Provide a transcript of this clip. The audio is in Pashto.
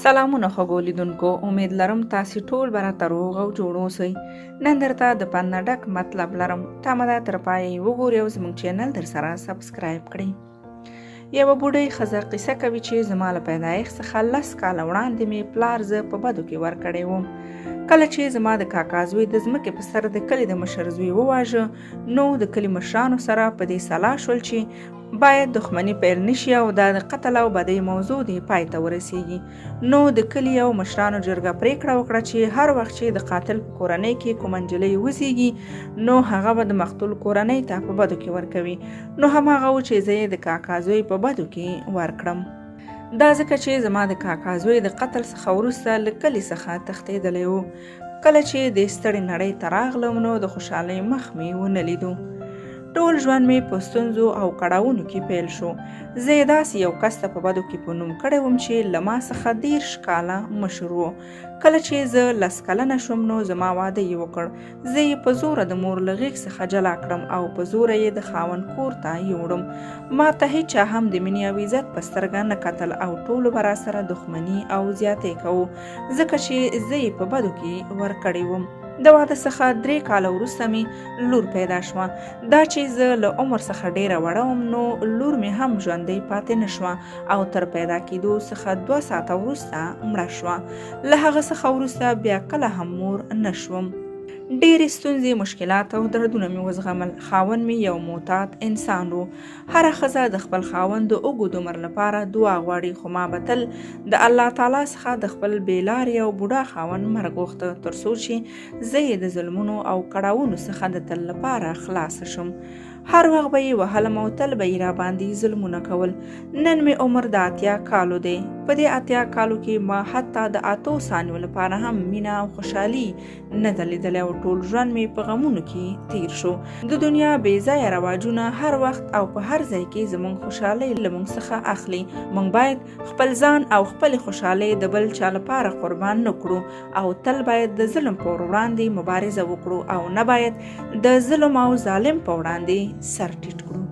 سلامونه خوږو لیدونکو، امید لرم تاسې ټول به راته روغ او جوړ اوسئ. نن درته د پند نه ډک مطلب لرم، تمه ده تر پایه یې وګورئ او زموږ چینل درسره سبسکرایب کړئ. یوه بوډۍ ښځه قیصه کوي چې زما له پیدایښت څخه 10 کاله وړاندې مې پلار زه په بدو کې ورکړی وم. کله چې زما د کاکا زوی د ځمکې په سر د کلي د مشر زوی وواژه، نو د کلي مشرانو سره په دې سلا شول چې باید دښمني پیل نشي او دا د قتل او بدۍ موضوع دې پای ته ورسیږي. نو د کلي او مشرانو جرګه پریکړه وکړه چې هر وخت چې د قاتل په کورنۍ کې کومه نجلۍ وزیږي، نو هغه به د مقتول کورنۍ ته په بدو کې ورکوي. نو هماغه و چې زه یې د کاکا زوی په بدو کې ورکړم. دا ځکه چې زما د کاکا زوی د قتل څخه وروسته له کلي څخه تښتېدلی و. کله چې د ستړې نړۍ ته راغلم، نو د خوشحالۍ مخ مې ونه لیدو. ټول ژوند مې په ستونزو او کړاوونو کې پیل شو. زه یې داسې یو کس ته په بدو کې په نوم کړی وم چې له ما څخه 30 کاله مشر و. کله چې زه 10 کلنه شوم، نو زما واده یې وکړ. زه یې په زوره د مور له غېږ څخه جلا کړم او په زوره یې د خاوند کور ته یوړم. ما ته هیچا هم د مینې او عزت په سترګه نه کتل او ټولو به راسره دښمني او زیاتې کوو، ځکه چې زه یې په بدو کې ورکړی وم. د واده څخه 3 کاله وروسته مې لور پیدا شوه. دا چې زه له عمر څخه ډیره وړه وم، نو لور مې هم ژوندۍ پاتې نه شوه او تر پیدا کېدو څخه 2 ساعته وروسته مړه شوه. له هغه څخه وروسته بیا کله هم مور نه شوم. ډېرې ستونزې، مشکلات او دردونه مې وزغمل. خاوند مې یو معتاد انسان و. هره ښځه د خپل خاوند د اوږد عمر لپاره دعا غواړي، خو ما به تل د الله تعالی څخه د خپل بېلارې او بوډا خاوند مرګ غوښته، تر څو چې زه یې د ظلمونو او کړاوونو څخه د تل لپاره خلاصه شم. هر وخت به یې وهلم او تل به یې راباندې ظلمونه کول. نن مې عمر د 80 کالو دی. په دې 80 کالو کې ما حتی د 8 ثانیو لپاره هم مینه او خوشحالي نه ده لیدلې او ټول ژوند مې په غمونو کې تیر شو. د دنیا بې ځایه رواجونه هر وخت او په هر ځای کې زموږ خوشحالۍ له موږ څخه اخلي. موږ باید خپل ځان او خپل خوشحالۍ د بل چا لپاره قربان نه کړو او تل باید د ظلم پر وړاندې مبارزه وکړو او نه باید د ظلم او ظالم په وړاندې سر ټیټ کړو.